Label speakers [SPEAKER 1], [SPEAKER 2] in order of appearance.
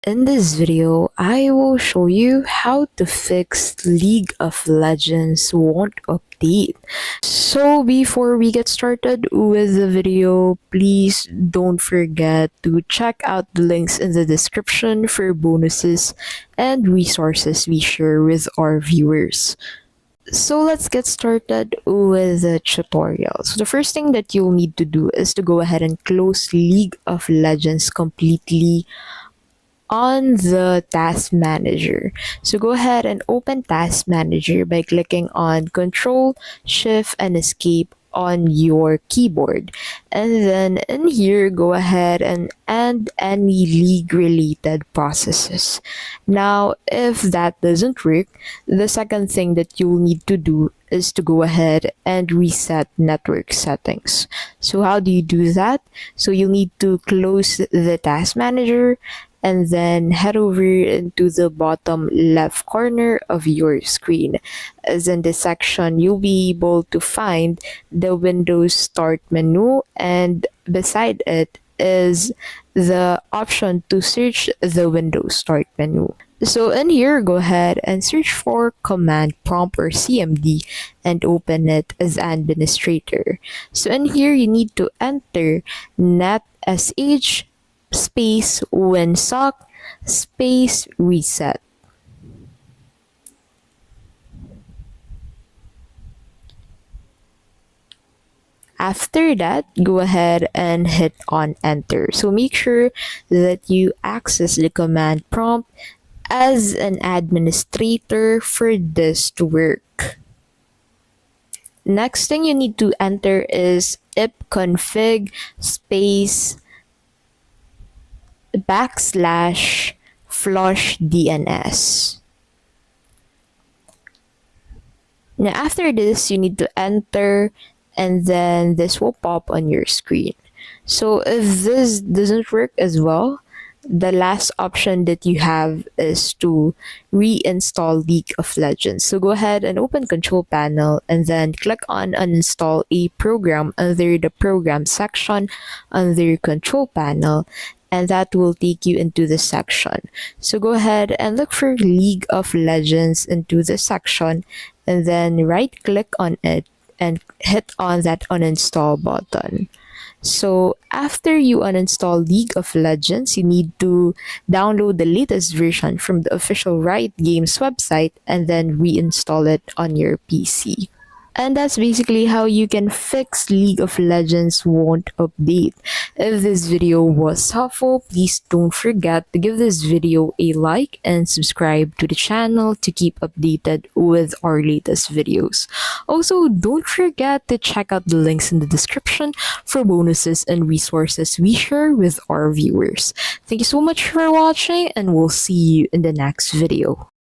[SPEAKER 1] In this video, I will show you how to fix League of Legends won't update. So before we get started with the video, please don't forget to check out the links in the description for bonuses and resources we share with our viewers. So let's get started with the tutorial. So the first thing that you'll need to do is to go ahead and close League of Legends completely on the task manager. So go ahead and open task manager by clicking on Control, Shift, and Escape on your keyboard. And then in here, go ahead and end any league related processes. Now, if that doesn't work, the second thing that you'll need to do is to go ahead and reset network settings. So how do you do that? So you'll need to close the task manager and then head over into the bottom left corner of your screen. As in this section, you'll be able to find the Windows Start menu, and beside it is the option to search the Windows Start menu. So in here, go ahead and search for Command Prompt or CMD and open it as administrator. So in here, you need to enter netsh space winsock space reset. After that, go ahead and hit on enter. So make sure that you access the command prompt as an administrator for this to work. Next thing you need to enter is ipconfig space /flush DNS. Now after this, you need to enter and then this will pop on your screen. So if this doesn't work as well, the last option that you have is to reinstall League of Legends. So go ahead and open Control Panel and then click on Uninstall a Program under the Program section under Control Panel, and that will take you into the section. So go ahead and look for League of Legends into the section and then right click on it and hit on that uninstall button. So after you uninstall League of Legends, you need to download the latest version from the official Riot Games website and then reinstall it on your PC. And that's basically how you can fix League of Legends won't update. If this video was helpful, please don't forget to give this video a like and subscribe to the channel to keep updated with our latest videos. Also, don't forget to check out the links in the description for bonuses and resources we share with our viewers. Thank you so much for watching, and we'll see you in the next video.